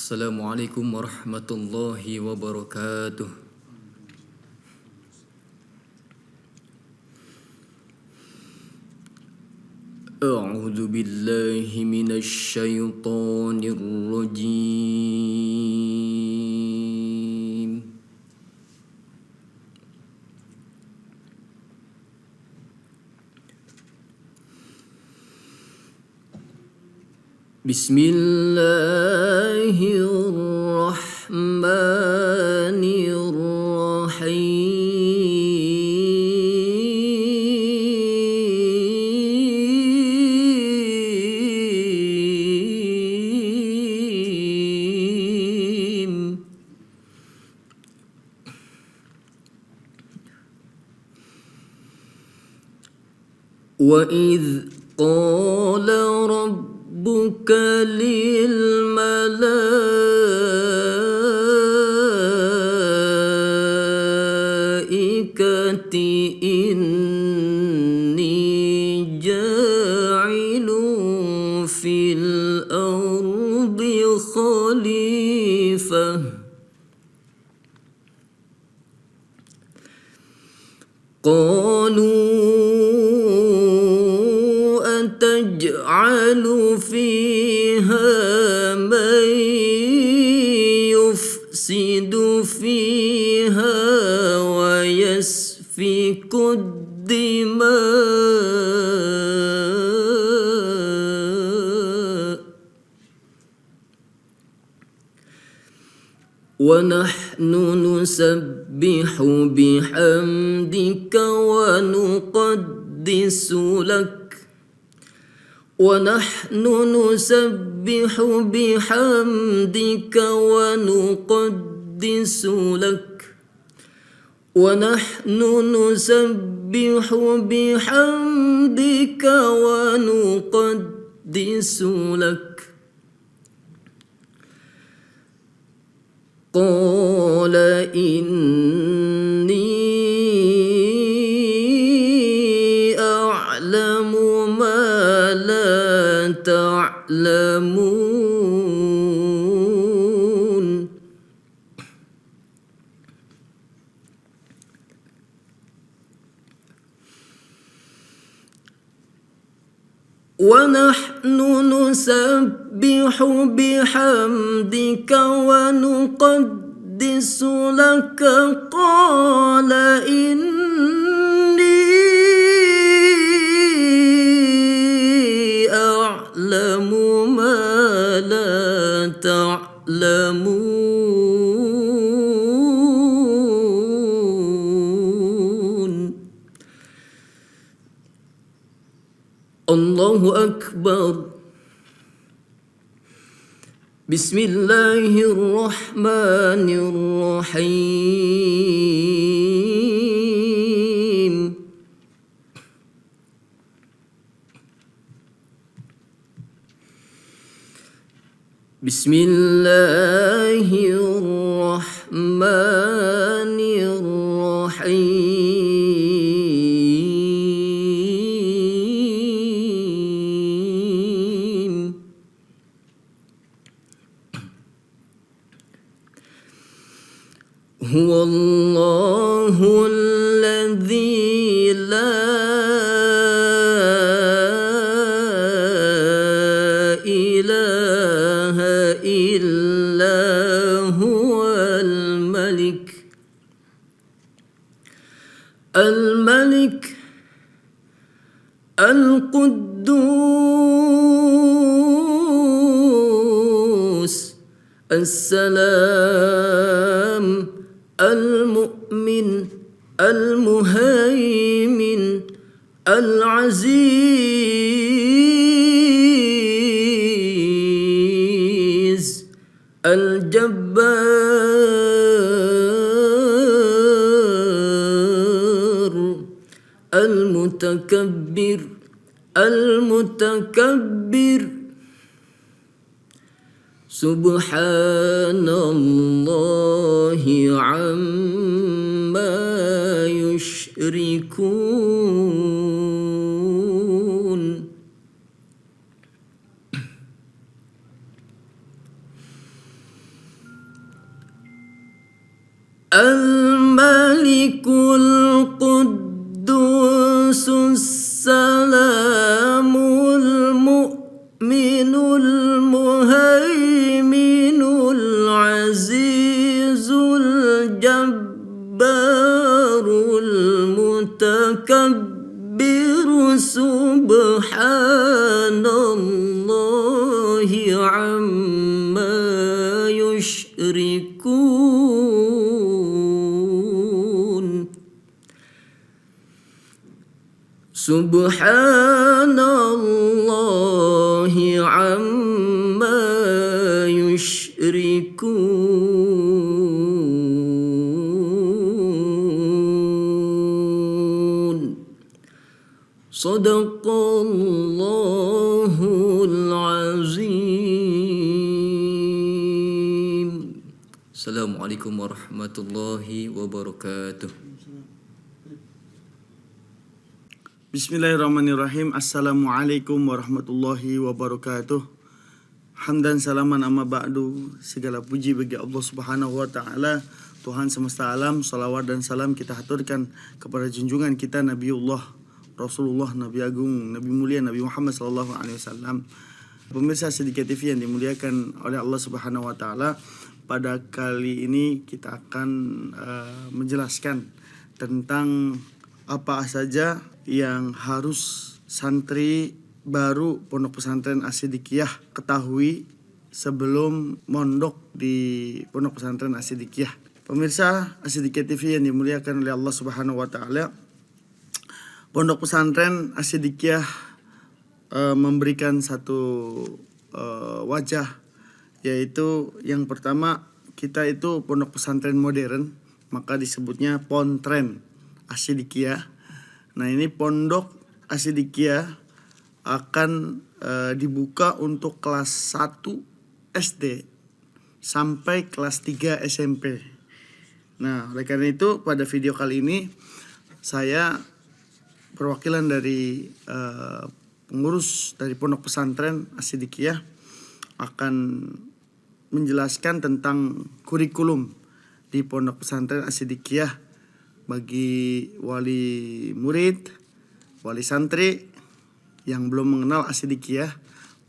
Assalamualaikum warahmatullahi wabarakatuh. A'udzu billahi minasy syaithanir rajim. Bismillahirrahmanirrahim. Wa idz qala rabbuka lil malaikati inni ja'ilun fil ardi khalifah تجعل فيها من يفسد فيها ويسفك الدماء ونحن نسبح بحمدك ونقدس لك ونحن نسبح بحمدك ونقدس لك ونحن نسبح بحمدك ونقدس لك قال إني أعلم ما لا تعلمون ونحن نسبح بحمدك ونقدس لك قال إني أعلم ما لا تعلمون الله أكبر بسم الله الرحمن الرحيم بسم الله الرحمن الرحيم هو الله الذي لا إله إلا هو الملك القدوس السلام المؤمن المهيمن العزيز الجبار المتكبر سبحان الله عما يشركون Al-Malikul Quddus Salamul Mu'minul Muhaiminul Azizul Jabbarul Mutakabbiru Subhanallahi amma yushrikun. Subhanallahi amma yushrikun. Sadaqallahul azim. Assalamualaikum warahmatullahi wabarakatuh. Bismillahirrahmanirrahim. Assalamualaikum warahmatullahi wabarakatuh. Hamdan salaman amma ba'du. Segala puji bagi Allah Subhanahu wa taala, Tuhan semesta alam. Salawat dan salam kita haturkan kepada junjungan kita Nabiullah Rasulullah, Nabi Agung, Nabi Mulia, Nabi Muhammad sallallahu alaihi wasallam. Pemirsa Siddiqiyah TV yang dimuliakan oleh Allah Subhanahu wa taala, pada kali ini kita akan menjelaskan tentang apa saja yang harus santri baru Pondok Pesantren As-Siddiqiyah ketahui sebelum mondok di Pondok Pesantren As-Siddiqiyah. Pemirsa As-Siddiqiyah TV yang dimuliakan oleh Allah Subhanahu wa taala, Pondok Pesantren As-Siddiqiyah memberikan satu wajah, yaitu yang pertama, kita itu pondok pesantren modern, maka disebutnya Pontren As-Siddiqiyah. Nah, ini Pondok As-Siddiqiyah akan dibuka untuk kelas 1 SD sampai kelas 3 SMP. Nah, oleh karena itu pada video kali ini saya perwakilan dari pengurus dari Pondok Pesantren As-Siddiqiyah akan menjelaskan tentang kurikulum di Pondok Pesantren As-Siddiqiyah bagi wali murid, wali santri yang belum mengenal As-Siddiqiyah.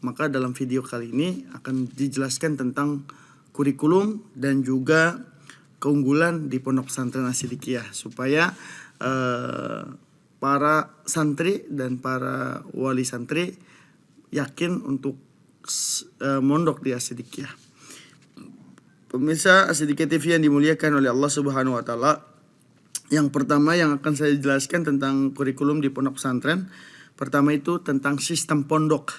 Maka dalam video kali ini akan dijelaskan tentang kurikulum dan juga keunggulan di Pondok Pesantren As-Siddiqiyah, supaya para santri dan para wali santri yakin untuk mondok di As-Siddiqiyah. Pemirsa As-Siddiqiyah TV yang dimuliakan oleh Allah Subhanahu wa taala, yang pertama yang akan saya jelaskan tentang kurikulum di pondok pesantren, pertama itu tentang sistem pondok.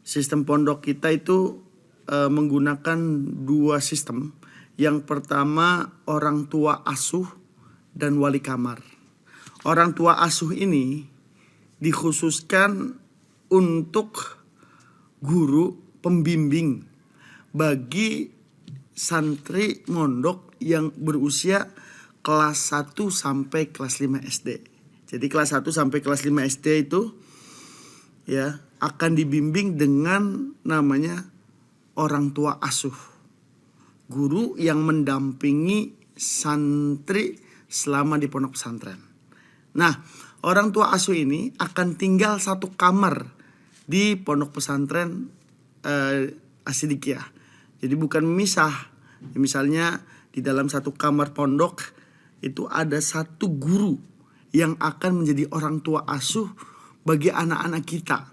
Sistem pondok kita itu menggunakan dua sistem. Yang pertama, orang tua asuh dan wali kamar. Orang tua asuh ini dikhususkan untuk guru pembimbing bagi santri mondok yang berusia kelas 1 sampai kelas 5 SD. Jadi kelas 1 sampai kelas 5 SD itu ya akan dibimbing dengan namanya orang tua asuh. Guru yang mendampingi santri selama di pondok pesantren. Nah, orang tua asuh ini akan tinggal satu kamar di pondok pesantren As-Siddiqiyah. Jadi bukan memisah. Misalnya di dalam satu kamar pondok itu ada satu guru yang akan menjadi orang tua asuh bagi anak-anak kita.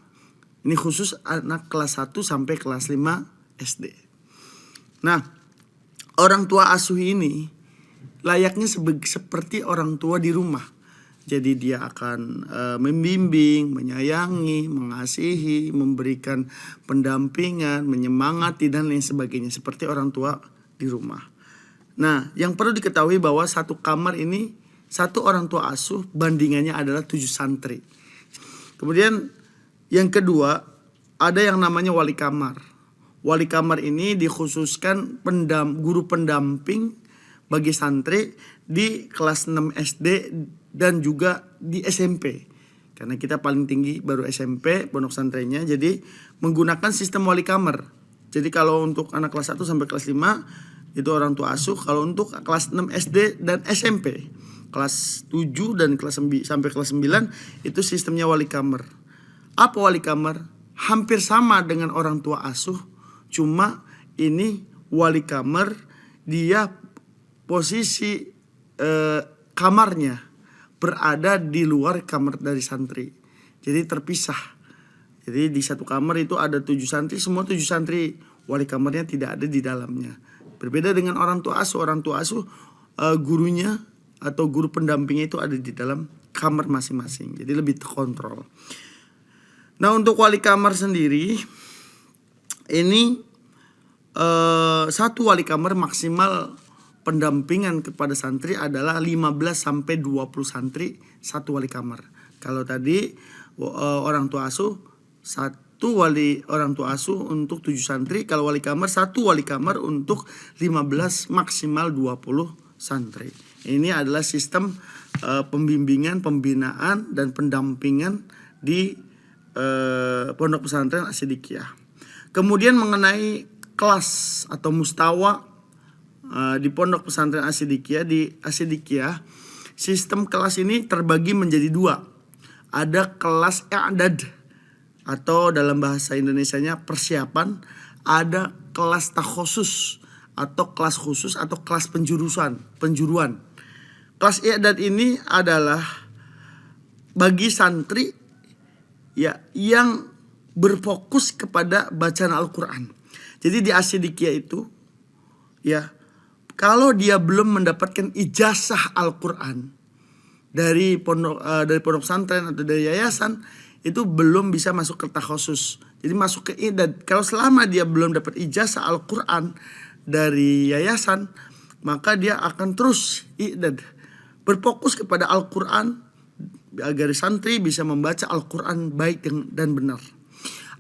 Ini khusus anak kelas 1 sampai kelas 5 SD. Nah, orang tua asuh ini layaknya seperti orang tua di rumah. Jadi dia akan membimbing, menyayangi, mengasihi, memberikan pendampingan, menyemangati dan lain sebagainya seperti orang tua di rumah. Nah, yang perlu diketahui bahwa satu kamar ini satu orang tua asuh bandingannya adalah 7 santri. Kemudian yang kedua, ada yang namanya wali kamar. Wali kamar ini dikhususkan guru pendamping bagi santri di kelas 6 SD dan juga di SMP. Karena kita paling tinggi baru SMP pondok pesantrennya, jadi menggunakan sistem wali kamar. Jadi kalau untuk anak kelas 1 sampai kelas 5 itu orang tua asuh. Kalau untuk kelas 6 SD dan SMP, kelas 7 dan sampai kelas 9 itu sistemnya wali kamar. Apa wali kamar? Hampir sama dengan orang tua asuh, cuma ini wali kamar dia posisi kamarnya berada di luar kamar dari santri. Jadi terpisah. Jadi di satu kamar itu ada 7 santri, semua 7 santri, wali kamarnya tidak ada di dalamnya. Berbeda dengan orang tua asuh. Orang tua asuh gurunya atau guru pendampingnya itu ada di dalam kamar masing-masing. Jadi lebih terkontrol. Nah, untuk wali kamar sendiri ini satu wali kamar maksimal pendampingan kepada santri adalah 15 sampai 20 santri satu wali kamar. Kalau tadi orang tua asuh orang tua asuh untuk 7 santri, kalau wali kamar satu wali kamar untuk 15 maksimal 20 santri. Ini adalah sistem pembimbingan, pembinaan dan pendampingan di Pondok Pesantren As-Siddiqiyah. Kemudian mengenai kelas atau mustawa di Pondok Pesantren As-Siddiqiyah, di As-Siddiqiyah sistem kelas ini terbagi menjadi 2. Ada kelas i'dad atau dalam bahasa Indonesianya persiapan, ada kelas takhusus atau kelas khusus atau kelas penjuruan. Kelas i'dad ini adalah bagi santri ya yang berfokus kepada bacaan Al-Qur'an. Jadi di As-Siddiqiyah itu ya, kalau dia belum mendapatkan ijazah Al-Qur'an dari pondok pesantren atau dari yayasan, itu belum bisa masuk ke takhusus. Jadi masuk ke i'dad. Kalau selama dia belum dapat ijazah Al-Qur'an dari yayasan, maka dia akan terus i'dad, berfokus kepada Al-Qur'an agar santri bisa membaca Al-Qur'an baik dan benar.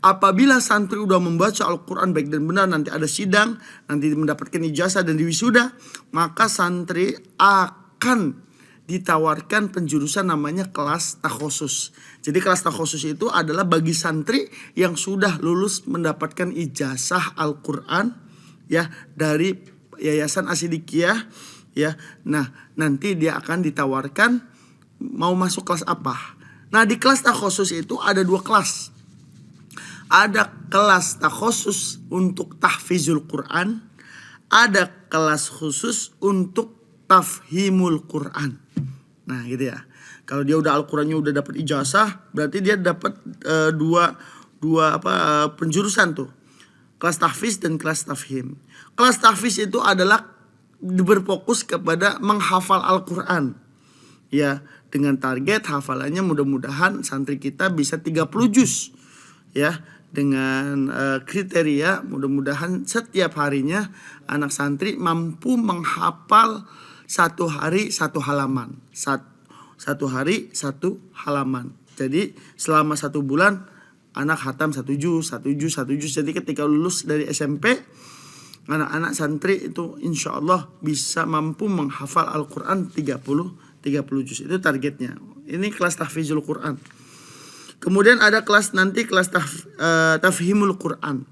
Apabila santri udah membaca Al-Qur'an baik dan benar, nanti ada sidang, nanti mendapatkan ijazah dan diwisuda, maka santri akan ditawarkan penjurusan namanya kelas takhusus. Jadi kelas takhusus itu adalah bagi santri yang sudah lulus mendapatkan ijazah Al-Qur'an ya dari Yayasan As-Siddiqiyah ya. Nah, nanti dia akan ditawarkan mau masuk kelas apa. Nah, di kelas takhusus itu ada 2 kelas. Ada kelas takhusus untuk tahfizul Quran, ada kelas khusus untuk tafhimul Quran. Nah, gitu ya. Kalau dia udah Al-Qur'annya udah dapat ijazah, berarti dia dapat dua penjurusan tuh. Kelas tahfiz dan kelas tafhim. Kelas tahfiz itu adalah berfokus kepada menghafal Al-Qur'an. Ya, dengan target hafalannya mudah-mudahan santri kita bisa 30 juz. Ya, dengan kriteria mudah-mudahan setiap harinya anak santri mampu menghafal 1 hari 1 halaman. Satu hari 1 halaman. Jadi selama 1 bulan anak khatam 1 juz. Jadi ketika lulus dari SMP, anak-anak santri itu insya Allah bisa mampu menghafal Al-Quran 30 juz. Itu targetnya. Ini kelas tahfizul Quran. Kemudian ada kelas tafhimul Quran.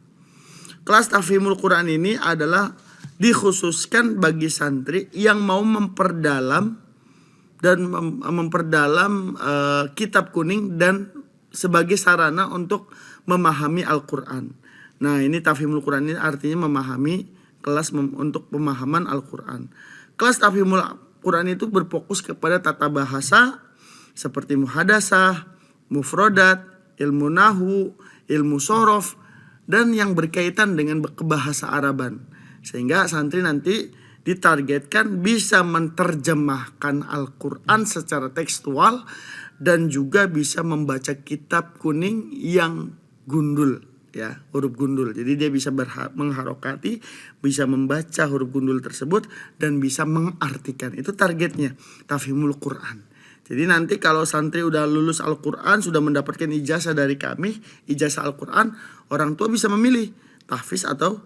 Kelas tafhimul Quran ini adalah dikhususkan bagi santri yang mau memperdalam kitab kuning dan sebagai sarana untuk memahami Al-Quran. Nah, ini tafhimul Quran ini artinya memahami kelas untuk pemahaman Al-Quran. Kelas tafhimul Quran itu berfokus kepada tata bahasa seperti muhadasah, mufrodat, ilmu nahu, ilmu sorof, dan yang berkaitan dengan kebahasa Araban. Sehingga santri nanti ditargetkan bisa menerjemahkan Al-Quran secara tekstual dan juga bisa membaca kitab kuning yang gundul, ya, huruf gundul. Jadi dia bisa mengharokati, bisa membaca huruf gundul tersebut dan bisa mengartikan. Itu targetnya, tafhimul Quran. Jadi nanti kalau santri udah lulus Al-Quran, sudah mendapatkan ijazah dari kami, ijazah Al-Quran, orang tua bisa memilih tahfiz atau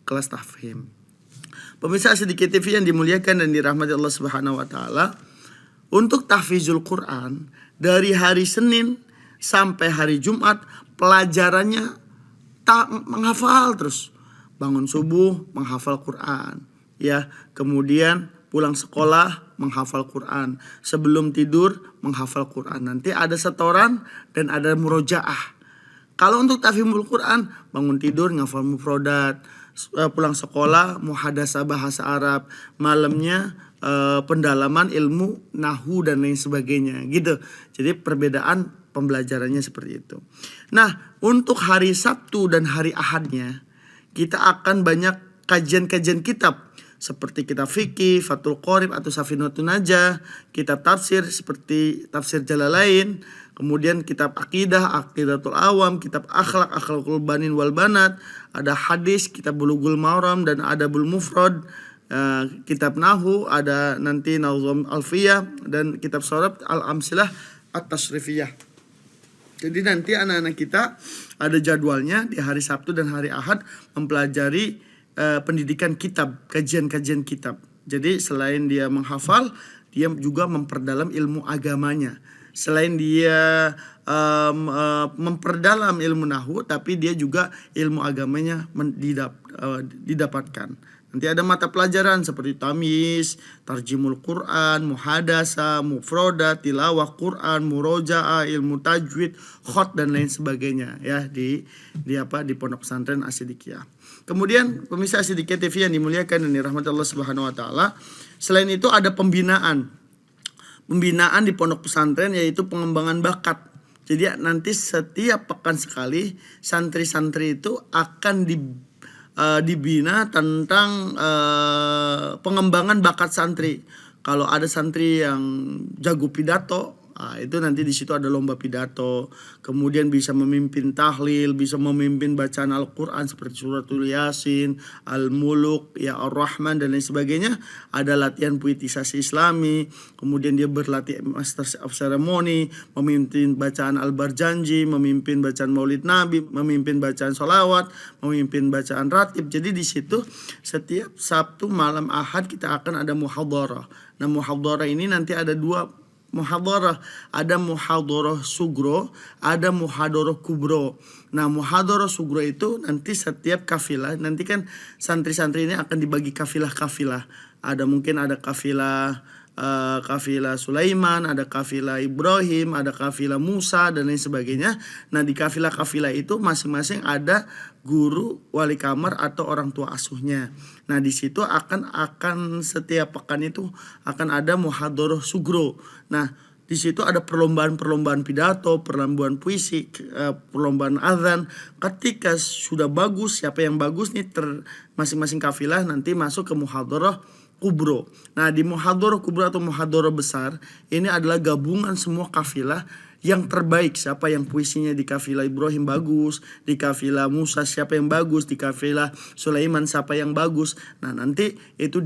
kelas tafhim. Pemirsa As-Siddiqiyah TV yang dimuliakan dan dirahmati Allah Subhanahu wa taala, untuk tahfizul Quran dari hari Senin sampai hari Jumat pelajarannya menghafal terus. Bangun subuh menghafal Quran, ya. Kemudian pulang sekolah menghafal Quran, sebelum tidur menghafal Quran. Nanti ada setoran dan ada murojaah. Kalau untuk tafhimul Quran, bangun tidur ngafal mufrodat, pulang sekolah muhadasah bahasa Arab, malamnya pendalaman ilmu nahu dan lain sebagainya gitu. Jadi perbedaan pembelajarannya seperti itu. Nah, untuk hari Sabtu dan hari Ahadnya kita akan banyak kajian-kajian kitab seperti kitab fikih, Fathul Qorib atau Safinatun Najah, kitab tafsir seperti Tafsir Jalalain, kemudian kitab akidah, Aqidatul Awam, kitab akhlak, Akhlakul Banin wal Banat, ada hadis, kitab Bulughul Maram dan Adabul Mufrad, kitab Nahu, ada nanti Nazm Alfiyah dan kitab Sorab Al-Amsilah At-Tasrifiyah. Jadi nanti anak-anak kita ada jadwalnya di hari Sabtu dan hari Ahad mempelajari pendidikan kitab, kajian-kajian kitab. Jadi selain dia menghafal, dia juga memperdalam ilmu agamanya. Selain dia memperdalam ilmu nahu, tapi dia juga ilmu agamanya didapatkan. Nanti ada mata pelajaran seperti tamyiz, tarjimul Quran, muhadasah, mufrodat, tilawah Quran, murojaah, ilmu tajwid, khot dan lain sebagainya ya di Pondok Pesantren As-Sidikiyah. Kemudian pemirsa As-Sidikiyah TV yang dimuliakan dan dirahmati Allah Subhanahu wa taala, selain itu ada pembinaan di pondok pesantren, yaitu pengembangan bakat. Jadi nanti setiap pekan sekali santri-santri itu akan dibina tentang pengembangan bakat santri. Kalau ada santri yang jago pidato, itu nanti di situ ada lomba pidato. Kemudian bisa memimpin tahlil, bisa memimpin bacaan Al-Quran seperti suratul Yasin, Al-Muluk, ya Ar-Rahman dan lain sebagainya. Ada latihan puitisasi Islami. Kemudian dia berlatih Master of Ceremony, memimpin bacaan Al-Barjanji, memimpin bacaan Maulid Nabi, memimpin bacaan sholawat, memimpin bacaan ratib. Jadi di situ setiap Sabtu malam Ahad kita akan ada muhadharah. Nah, muhadharah ini nanti ada dua muhadharah, ada muhadharah sugro, ada muhadharah kubro. Nah, muhadharah sugro itu nanti setiap kafilah, nanti kan santri-santri ini akan dibagi kafilah-kafilah. Mungkin ada kafilah Sulaiman, ada kafilah Ibrahim, ada kafilah Musa dan lain sebagainya. Nah, di kafilah-kafilah itu masing-masing ada guru, wali kamar atau orang tua asuhnya. Nah, di situ akan setiap pekan itu akan ada muhadharah sugro. Nah, di situ ada perlombaan pidato, perlombaan puisi, perlombaan azan. Ketika sudah bagus, siapa yang bagus nih masing-masing kafilah nanti masuk ke muhadharah kubro. Nah, di muhadharah kubro atau muhadharah besar ini adalah gabungan semua kafilah yang terbaik. Siapa yang puisinya di kafilah Ibrahim bagus, di kafilah Musa siapa yang bagus, di kafilah Sulaiman siapa yang bagus. Nah, nanti itu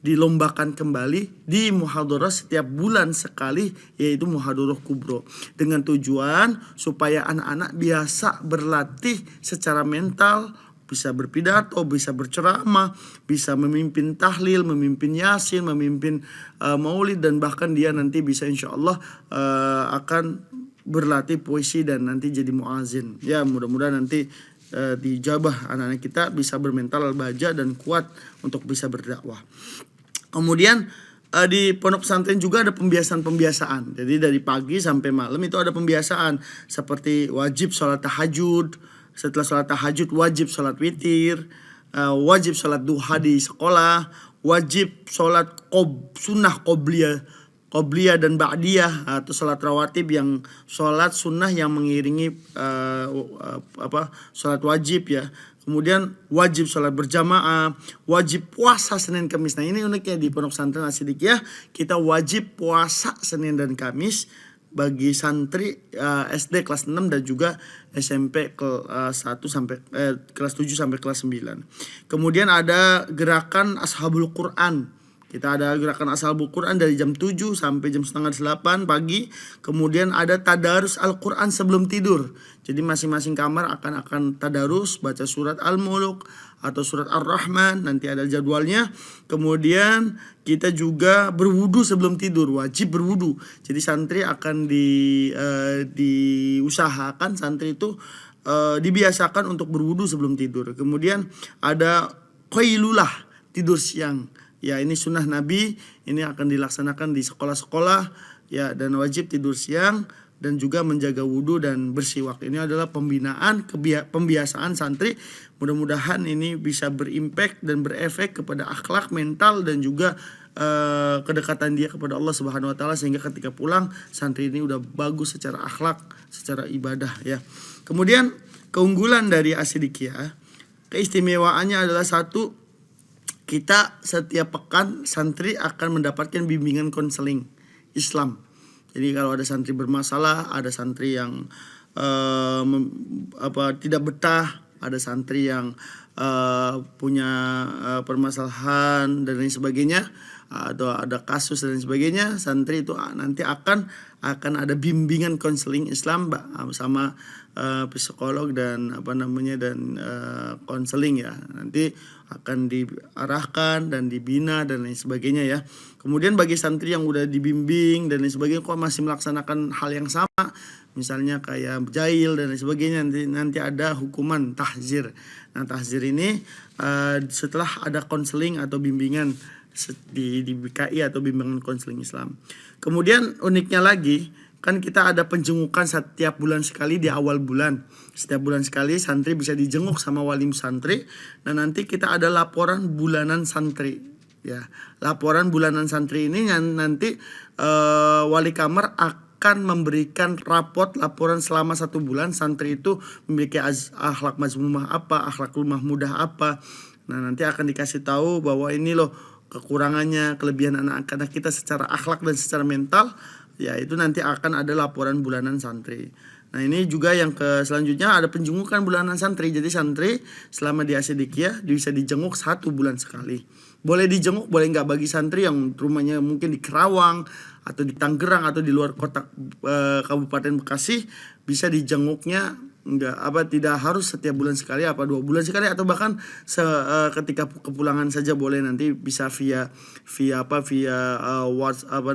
dilombakan kembali di muhadharah setiap bulan sekali, yaitu muhadharah kubro, dengan tujuan supaya anak-anak biasa berlatih secara mental, bisa berpidato, bisa berceramah, bisa memimpin tahlil, memimpin yasin, memimpin maulid, dan bahkan dia nanti bisa insya Allah akan berlatih puisi dan nanti jadi muazin. Ya, mudah-mudahan nanti dijabah anak-anak kita bisa bermental baja dan kuat untuk bisa berdakwah. Kemudian di pondok pesantren juga ada pembiasaan-pembiasaan. Jadi dari pagi sampai malam itu ada pembiasaan seperti wajib sholat tahajud. Setelah sholat tahajud wajib sholat witir, wajib sholat duha di sekolah, wajib sholat sunnah qobliyah dan ba'diyah atau sholat rawatib, yang sholat sunnah yang mengiringi sholat wajib ya. Kemudian wajib sholat berjamaah, wajib puasa Senin Kamis. Nah, ini uniknya di Pondok Pesantren As-Sidikiyah, kita wajib puasa Senin dan Kamis bagi santri SD kelas 6 dan juga SMP kelas 1 sampai kelas 7 sampai kelas 9. Kemudian ada gerakan Ashabul Quran. Kita ada gerakan Ashabul Quran dari jam 7 sampai jam setengah 8 pagi. Kemudian ada tadarus Al-Quran sebelum tidur. Jadi masing-masing kamar akan tadarus, baca surat Al-Muluk atau surat Ar-Rahman, nanti ada jadwalnya. Kemudian kita juga berwudu sebelum tidur, wajib berwudu. Jadi santri akan diusahakan santri itu dibiasakan untuk berwudu sebelum tidur. Kemudian ada qailulah, tidur siang. Ya, ini sunnah Nabi, ini akan dilaksanakan di sekolah-sekolah ya, dan wajib tidur siang dan juga menjaga wudhu dan bersiwak. Ini adalah pembinaan pembiasaan santri. Mudah-mudahan ini bisa berimpact dan berefek kepada akhlak, mental dan juga kedekatan dia kepada Allah Subhanahu wa taala, sehingga ketika pulang santri ini udah bagus secara akhlak, secara ibadah ya. Kemudian keunggulan dari As-Sidikiyah, keistimewaannya adalah satu, kita setiap pekan santri akan mendapatkan bimbingan konseling Islam. Jadi kalau ada santri bermasalah, ada santri yang tidak betah, ada santri yang punya permasalahan dan lain sebagainya, atau ada kasus dan lain sebagainya, santri itu nanti akan ada bimbingan konseling Islam sama psikolog dan konseling ya. Nanti akan diarahkan dan dibina dan lain sebagainya ya. Kemudian bagi santri yang udah dibimbing dan lain sebagainya kok masih melaksanakan hal yang sama, misalnya kayak jahil dan lain sebagainya, nanti ada hukuman tahzir. Nah, tahzir ini setelah ada konseling atau bimbingan di BKI atau bimbingan konseling Islam. Kemudian uniknya lagi, kan kita ada penjengukan setiap bulan sekali di awal bulan. Setiap bulan sekali santri bisa dijenguk sama wali santri. Dan nanti kita ada laporan bulanan santri. Ya, laporan bulanan santri ini nanti wali kamar akan memberikan laporan selama 1 bulan santri itu memiliki akhlak mazmumah apa, akhlak lemah mudah apa. Nah, nanti akan dikasih tahu bahwa ini loh kekurangannya, kelebihan anak-anak kita secara akhlak dan secara mental. Ya, itu nanti akan ada laporan bulanan santri. Nah, ini juga yang selanjutnya ada penjengukan bulanan santri. Jadi santri selama di As-Sidikiyah bisa dijenguk 1 bulan sekali. Boleh dijenguk, boleh nggak, bagi santri yang rumahnya mungkin di Kerawang atau di Tangerang atau di luar kota Kabupaten Bekasi, bisa dijenguknya tidak harus setiap bulan sekali, 2 bulan sekali, atau bahkan ketika kepulangan saja boleh. Nanti bisa via WhatsApp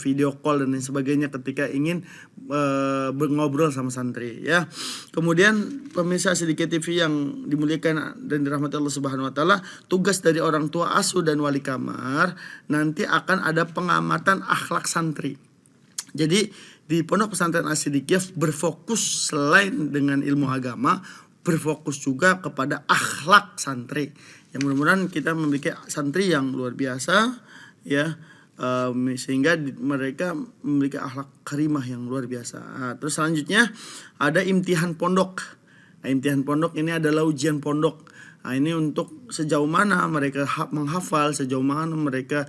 video call dan lain sebagainya ketika ingin ngobrol sama santri ya. Kemudian pemirsa As-Sidikiyah TV yang dimuliakan dan dirahmati Allah Subhanahu wa taala, tugas dari orang tua asuh dan wali kamar nanti akan ada pengamatan akhlak santri. Jadi di Pondok Pesantren As-Sidikiyah berfokus selain dengan ilmu agama, berfokus juga kepada akhlak santri. Yang mudah-mudahan kita memiliki santri yang luar biasa ya, sehingga mereka memiliki akhlak karimah yang luar biasa. Terus selanjutnya ada imtihan pondok. Nah, imtihan pondok ini adalah ujian pondok. Nah, ini untuk sejauh mana mereka menghafal, sejauh mana mereka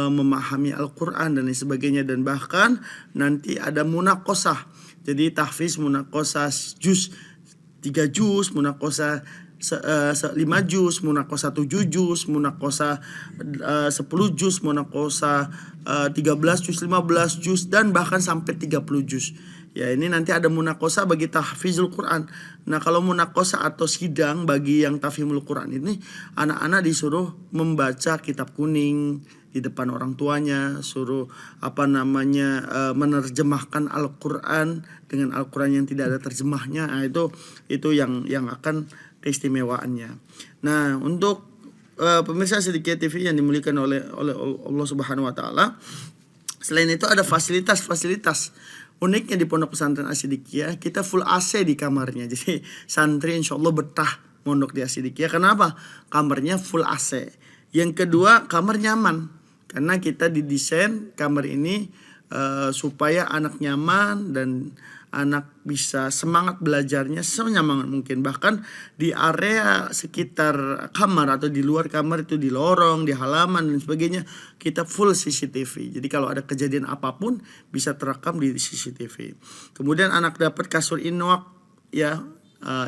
memahami Al-Quran dan lain sebagainya. Dan bahkan nanti ada munakosah. Jadi tahfiz munakosah juz 3 juz, munakosah 5 juz, munakosah 7 juz, munakosah 10 juz, munakosah 13 juz, 15 juz, dan bahkan sampai 30 juz. Ya, ini nanti ada munakosah bagi tahfizul Quran. Nah, kalau munakosah atau sidang bagi yang tahfizul Quran ini, anak-anak disuruh membaca kitab kuning di depan orang tuanya, suruh menerjemahkan Al-Quran dengan Al-Quran yang tidak ada terjemahnya. Nah, itu yang akan keistimewaannya. Nah, untuk pemirsa As-Sidikiyah TV yang dimuliakan oleh Allah Subhanahu wa taala, selain itu ada fasilitas. Uniknya di Pondok Pesantren As-Sidikiyah kita full AC di kamarnya. Jadi santri insya Allah betah mondok di As-Sidikiyah. Kenapa? Kamarnya full AC. Yang kedua, kamar nyaman. Karena kita didesain kamar ini supaya anak nyaman dan anak bisa semangat belajarnya senyaman mungkin. Bahkan di area sekitar kamar atau di luar kamar itu, di lorong, di halaman dan sebagainya, kita full CCTV. Jadi kalau ada kejadian apapun bisa terekam di CCTV. Kemudian anak dapat kasur Inwak ya,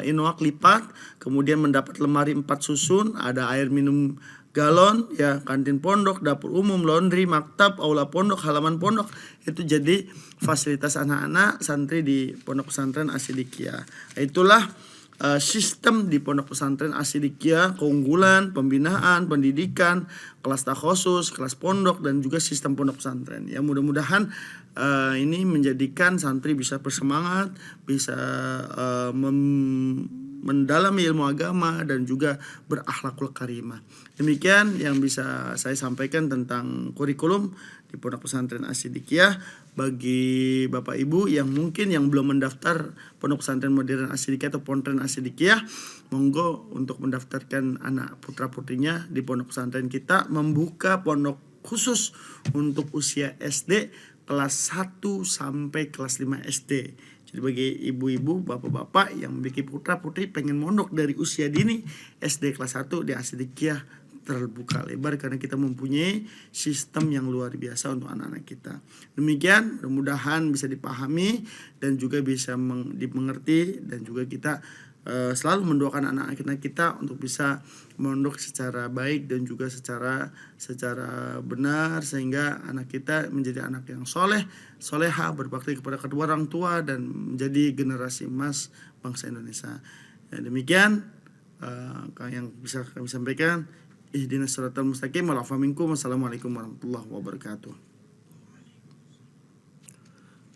Inwak lipat, kemudian mendapat lemari 4 susun, ada air minum galon ya, kantin pondok, dapur umum, laundry, maktab, aula pondok, halaman pondok. Itu jadi fasilitas anak-anak santri di Pondok Pesantren As-Sidikiyah. Itulah sistem di Pondok Pesantren As-Sidikiyah, keunggulan, pembinaan, pendidikan, kelas takhusus, kelas pondok, dan juga sistem pondok pesantren. Ya, mudah-mudahan ini menjadikan santri bisa bersemangat, bisa mendalami ilmu agama dan juga berakhlakul karimah. Demikian yang bisa saya sampaikan tentang kurikulum di Pondok Pesantren As-Sidikiyah. Bagi Bapak Ibu yang mungkin yang belum mendaftar Pondok Pesantren Modern As-Sidikiyah atau Pontren As-Sidikiyah, monggo untuk mendaftarkan anak putra putrinya di pondok pesantren kita, membuka pondok khusus untuk usia SD kelas 1 sampai kelas 5 SD. Jadi bagi ibu-ibu, bapak-bapak yang memiliki putra-putri pengen mondok dari usia dini SD kelas 1 di As-Sidikiyah, terbuka lebar karena kita mempunyai sistem yang luar biasa untuk anak-anak kita. Demikian, mudah-mudahan bisa dipahami dan juga bisa dimengerti, dan juga kita selalu mendoakan anak-anak kita untuk bisa mondok secara baik dan juga secara benar, sehingga anak kita menjadi anak yang soleha, berbakti kepada kedua orang tua dan menjadi generasi emas bangsa Indonesia. Ya, demikian yang bisa kami sampaikan. Ihdinas siratal mustaqim wal afu minkum. Wassalamualaikum warahmatullahi wabarakatuh.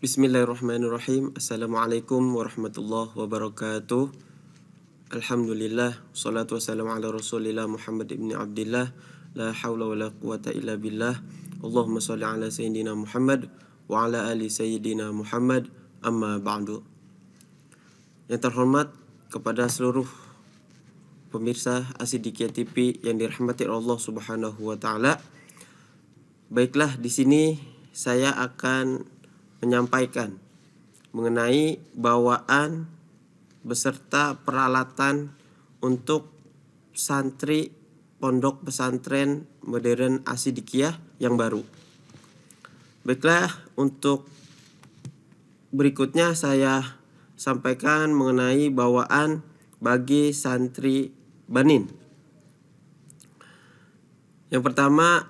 Bismillahirrahmanirrahim. Assalamualaikum warahmatullahi wabarakatuh. Alhamdulillah, salatu wassalamu ala rasulillah Muhammad ibn Abdillah. La hawla wa la quwata illa billah. Allahumma salli ala sayyidina Muhammad wa ala ali sayyidina Muhammad, amma ba'du. Yang terhormat kepada seluruh pemirsa As-Sidikiyah TV yang dirahmati Allah Subhanahu wa taala. Baiklah, di sini saya akan menyampaikan mengenai bawaan beserta peralatan untuk santri Pondok Pesantren Modern As-Sidikiyah yang baru. Baiklah, untuk berikutnya saya sampaikan mengenai bawaan bagi santri Banin. Yang pertama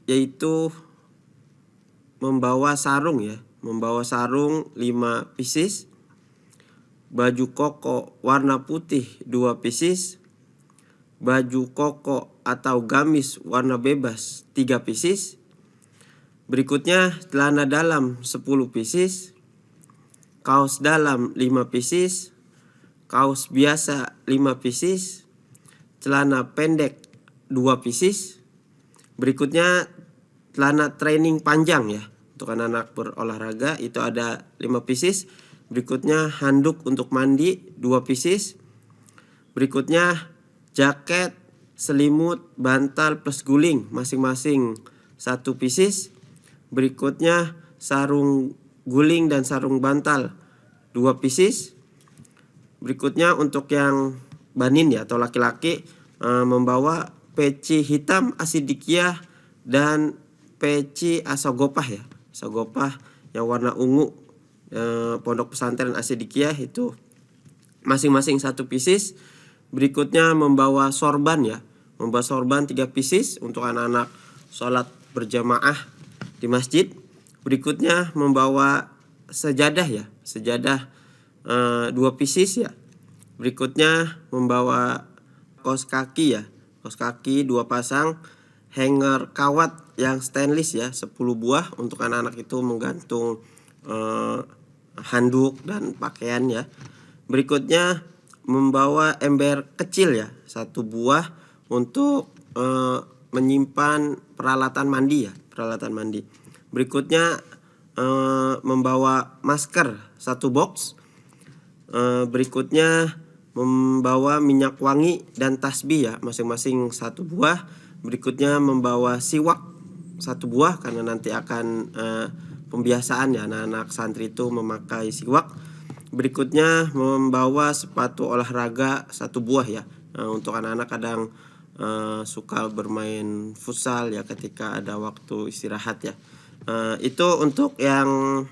yaitu membawa sarung ya, membawa sarung 5 pieces, baju koko warna putih 2 pieces, baju koko atau gamis warna bebas 3 pieces. Berikutnya celana dalam 10 pieces, kaos dalam 5 pieces, kaos biasa 5 pieces, celana pendek 2 pieces. Berikutnya celana training panjang ya, untuk anak-anak berolahraga itu ada 5 pieces. Berikutnya handuk untuk mandi 2 pieces. Berikutnya jaket, selimut, bantal plus guling masing-masing 1 pieces. Berikutnya sarung guling dan sarung bantal 2 pieces. Berikutnya untuk yang banin ya atau laki-laki, membawa peci hitam As-Sidikiyah dan peci asagopah ya, asagopah yang warna ungu Pondok Pesantren As-Sidikiyah itu masing-masing 1 pieces. Berikutnya membawa sorban ya, membawa sorban 3 pieces untuk anak-anak sholat berjamaah di masjid. Berikutnya membawa sejadah ya, sejadah 2 pieces ya. Berikutnya membawa kaos kaki ya, kaos kaki 2 pasang, hanger kawat yang stainless ya 10 buah untuk anak-anak itu menggantung handuk dan pakaian ya. Berikutnya membawa ember kecil ya 1 buah untuk menyimpan peralatan mandi ya, peralatan mandi. Berikutnya membawa masker 1 box. Berikutnya membawa minyak wangi dan tasbih ya, masing-masing 1 buah. Berikutnya membawa siwak 1 buah karena nanti akan pembiasaan ya, anak-anak santri itu memakai siwak. Berikutnya membawa sepatu olahraga 1 buah ya, untuk anak-anak kadang suka bermain futsal ya ketika ada waktu istirahat ya. Itu untuk yang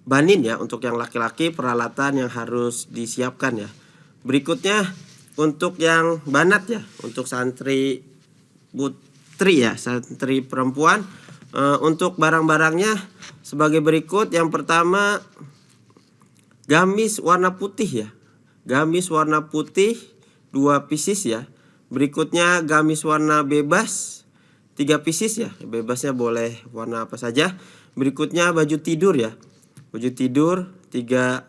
banin ya, untuk yang laki-laki peralatan yang harus disiapkan ya. Berikutnya untuk yang banat ya, untuk santri putri ya, santri perempuan, untuk barang-barangnya sebagai berikut. Yang pertama gamis warna putih ya, gamis warna putih 2 pieces ya. Berikutnya gamis warna bebas 3 pieces ya, bebasnya boleh warna apa saja. Berikutnya baju tidur ya, baju tidur 3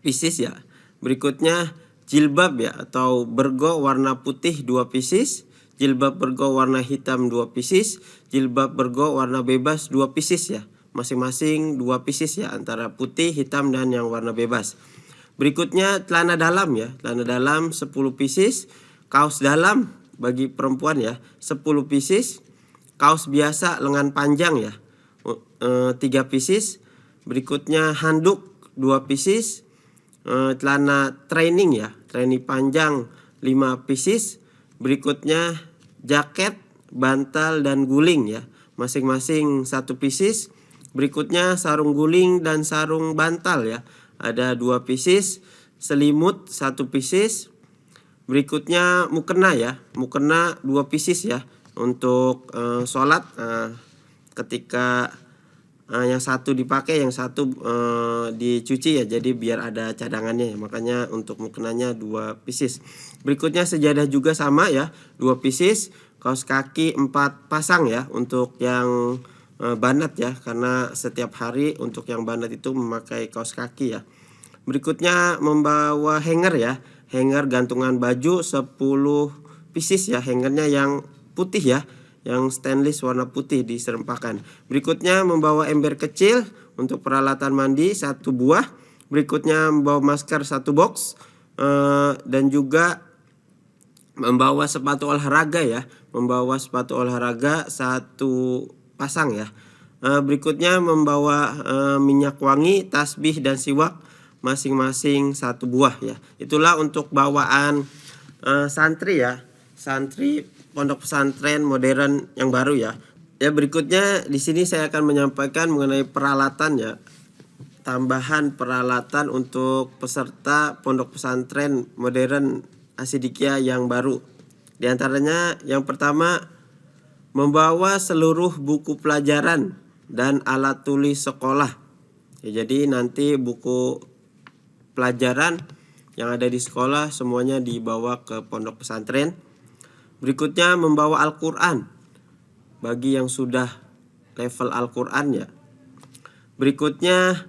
pieces ya. Berikutnya jilbab ya atau bergo warna putih 2 pieces, jilbab bergo warna hitam 2 pieces, jilbab bergo warna bebas 2 pieces ya. Masing-masing 2 pieces ya, antara putih, hitam dan yang warna bebas. Berikutnya celana dalam ya, celana dalam 10 pieces, kaos dalam bagi perempuan ya 10 pieces, kaos biasa lengan panjang ya 3 pieces. Berikutnya handuk 2 pieces, celana training ya, training panjang 5 pieces. Berikutnya jaket, bantal dan guling ya, masing-masing 1 pieces. Berikutnya sarung guling dan sarung bantal ya, ada 2 pieces. Selimut 1 pieces. Berikutnya mukena ya, mukena 2 pieces ya untuk sholat ketika yang satu dipakai, yang satu dicuci ya, jadi biar ada cadangannya ya. Makanya untuk mukenanya 2 pieces. Berikutnya sejadah juga sama ya, 2 pieces. Kaos kaki 4 pasang ya untuk yang banat ya, karena setiap hari untuk yang banat itu memakai kaos kaki ya. Berikutnya membawa hanger ya, hanger gantungan baju 10 pieces ya, hangernya yang putih ya, yang stainless warna putih diserempakkan. Berikutnya membawa ember kecil untuk peralatan mandi 1 buah. Berikutnya membawa masker 1 box, dan juga membawa sepatu olahraga ya, membawa sepatu olahraga 1 pasang ya. Berikutnya membawa minyak wangi, tasbih dan siwak masing-masing 1 buah ya. Itulah untuk bawaan santri ya, santri pondok pesantren modern yang baru ya. Ya, berikutnya di sini saya akan menyampaikan mengenai peralatan ya, tambahan peralatan untuk peserta pondok pesantren modern Asidikiyah yang baru. Di antaranya yang pertama, membawa seluruh buku pelajaran dan alat tulis sekolah. Ya, jadi nanti buku pelajaran yang ada di sekolah semuanya dibawa ke pondok pesantren. Berikutnya membawa Al-Quran bagi yang sudah level Al-Quran ya. Berikutnya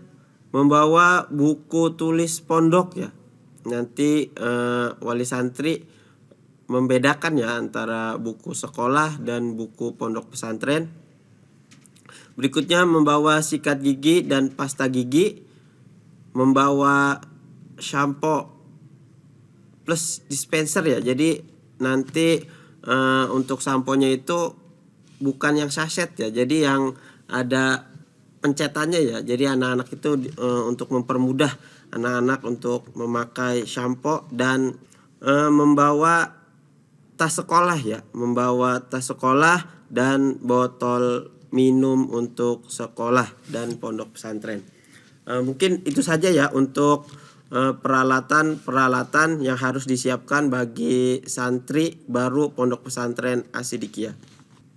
membawa buku tulis pondok ya. Nanti wali santri membedakan ya antara buku sekolah dan buku pondok pesantren. Berikutnya membawa sikat gigi dan pasta gigi, membawa shampoo plus dispenser ya. Jadi nanti untuk samponya itu bukan yang sachet ya, jadi yang ada pencetannya ya. Jadi anak-anak itu untuk mempermudah anak-anak untuk memakai shampoo. Dan membawa tas sekolah ya, membawa tas sekolah dan botol minum untuk sekolah dan pondok pesantren. Mungkin itu saja ya untuk peralatan yang harus disiapkan bagi santri baru pondok pesantren Asidikiyah.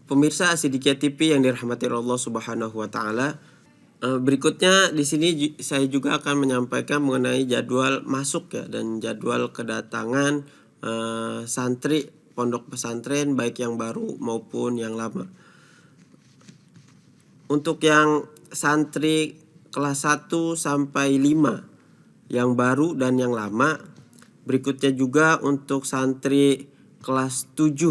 Pemirsa Asidikiyah TV yang dirahmati Allah Subhanahu wa taala, berikutnya di sini saya juga akan menyampaikan mengenai jadwal masuk ya dan jadwal kedatangan santri pondok pesantren baik yang baru maupun yang lama. Untuk yang santri kelas 1 sampai 5 yang baru dan yang lama. Berikutnya juga untuk santri kelas 7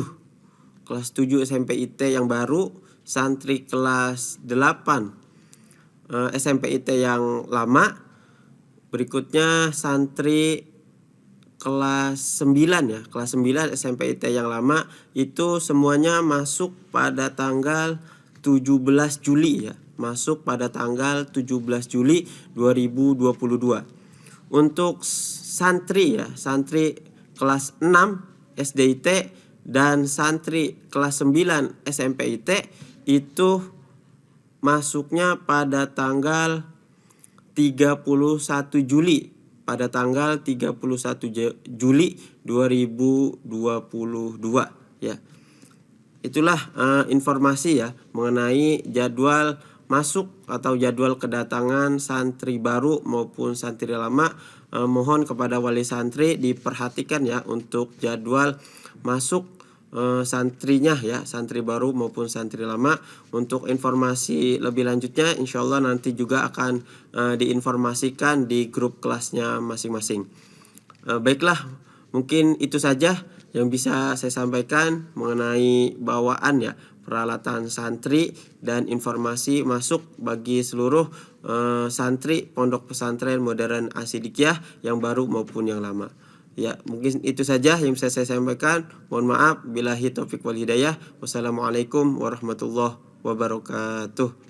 SMP IT yang baru, santri kelas 8 SMP IT yang lama. Berikutnya santri kelas 9 ya, kelas 9 SMP IT yang lama itu semuanya masuk pada tanggal 17 Juli ya, masuk pada tanggal 17 Juli 2022. Untuk santri ya, santri kelas 6 SDIT dan santri kelas 9 SMP IT itu masuknya pada tanggal 31 Juli, pada tanggal 31 Juli 2022 ya. Itulah informasi ya mengenai jadwal masuk atau jadwal kedatangan santri baru maupun santri lama. Mohon kepada wali santri diperhatikan ya untuk jadwal masuk santrinya ya, santri baru maupun santri lama. Untuk informasi lebih lanjutnya insyaallah nanti juga akan diinformasikan di grup kelasnya masing-masing. Baiklah, mungkin itu saja yang bisa saya sampaikan mengenai bawaan ya peralatan santri dan informasi masuk bagi seluruh santri pondok pesantren modern Asidikiyah yang baru maupun yang lama. Ya, mungkin itu saja yang bisa saya sampaikan. Mohon maaf, billahi taufik wal hidayah. Wassalamualaikum warahmatullahi wabarakatuh.